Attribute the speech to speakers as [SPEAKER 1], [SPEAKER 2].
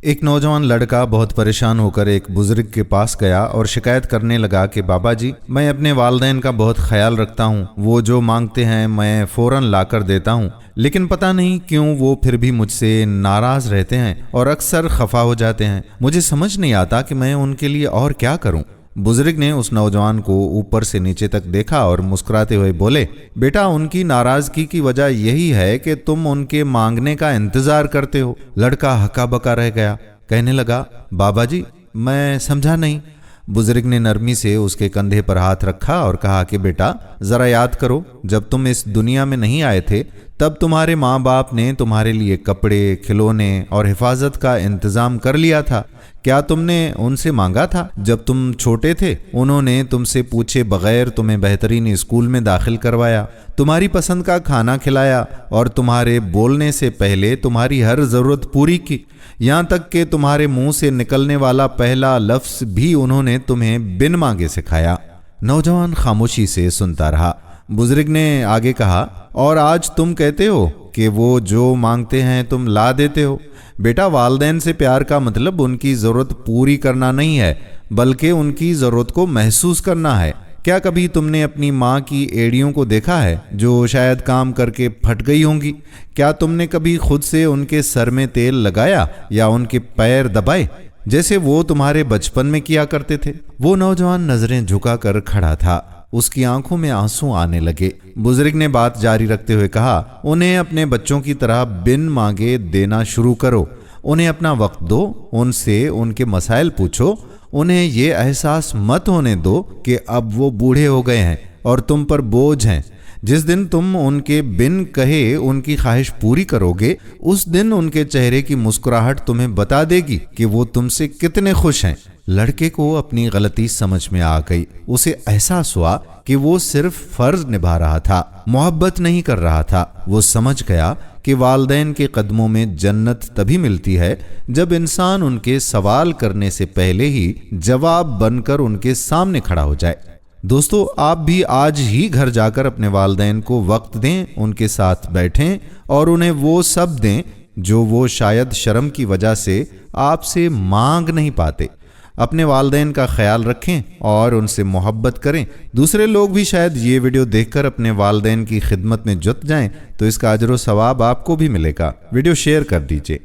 [SPEAKER 1] एक नौजवान लड़का बहुत परेशान होकर एक बुजुर्ग के पास गया और शिकायत करने लगा कि बाबा जी, मैं अपने वालिदैन का बहुत ख्याल रखता हूँ। वो जो मांगते हैं मैं फौरन लाकर देता हूँ, लेकिन पता नहीं क्यों वो फिर भी मुझसे नाराज रहते हैं और अक्सर खफा हो जाते हैं। मुझे समझ नहीं आता कि मैं उनके लिए और क्या करूँ। बुजुर्ग ने उस नौजवान को ऊपर से नीचे तक देखा और मुस्कुराते हुए बोले, बेटा, उनकी नाराजगी की वजह यही है कि तुम उनके मांगने का इंतजार करते हो। लड़का हक्का बक्का रह गया, कहने लगा, बाबा जी, मैं समझा नहीं। बुजुर्ग ने नरमी से उसके कंधे पर हाथ रखा और कहा कि बेटा, जरा याद करो, जब तुम इस दुनिया में नहीं आए थे तब तुम्हारे माँ बाप ने तुम्हारे लिए कपड़े, खिलौने और हिफाजत का इंतजाम कर लिया था। क्या तुमने उनसे मांगा था? जब तुम छोटे थे उन्होंने तुमसे पूछे बगैर तुम्हें बेहतरीन स्कूल में दाखिल करवाया, तुम्हारी पसंद का खाना खिलाया और तुम्हारे बोलने से पहले तुम्हारी हर जरूरत पूरी की। यहाँ तक कि तुम्हारे मुंह से निकलने वाला पहला लफ्ज भी उन्होंने तुम्हें बिन मांगे सिखाया। नौजवान खामोशी से सुनता रहा। बुजुर्ग ने आगे कहा, और आज तुम कहते हो कि वो जो मांगते हैं तुम ला देते हो। बेटा, वालिदैन से प्यार का मतलब उनकी ज़रूरत पूरी करना नहीं है, बल्कि उनकी ज़रूरत को महसूस करना है। क्या कभी तुमने अपनी माँ की एड़ियों को देखा है जो शायद काम करके फट गई होंगी? क्या तुमने कभी खुद से उनके सर में तेल लगाया या उनके पैर दबाए जैसे वो तुम्हारे बचपन में किया करते थे? वो नौजवान नजरें झुकाकर खड़ा था, उसकी आंखों में आंसू आने लगे। बुजुर्ग ने बात जारी रखते हुए कहा, उन्हें अपने बच्चों की तरह बिन मांगे देना शुरू करो। उन्हें अपना वक्त दो, उनसे उनके मसाइल पूछो। उन्हें ये एहसास मत होने दो कि अब वो बूढ़े हो गए हैं और तुम पर बोझ हैं। जिस दिन तुम उनके बिन कहे उनकी ख्वाहिश पूरी करोगे, उस दिन उनके चेहरे की मुस्कुराहट तुम्हें बता देगी कि वो तुमसे कितने खुश हैं। लड़के को अपनी गलती समझ में आ गई। उसे एहसास हुआ कि वो सिर्फ फर्ज निभा रहा था, मोहब्बत नहीं कर रहा था। वो समझ गया कि वालिदैन के कदमों में जन्नत तभी मिलती है जब इंसान उनके सवाल करने से पहले ही जवाब बनकर उनके सामने खड़ा हो जाए। दोस्तों, आप भी आज ही घर जाकर अपने वालिदैन को वक्त दें, उनके साथ बैठें और उन्हें वो सब दें जो वो शायद शर्म की वजह से आपसे मांग नहीं पाते। अपने वालिदैन का ख्याल रखें और उनसे मोहब्बत करें। दूसरे लोग भी शायद ये वीडियो देखकर अपने वालिदैन की खिदमत में जुट जाएं, तो इसका अजर व सवाब आपको भी मिलेगा। वीडियो शेयर कर दीजिए।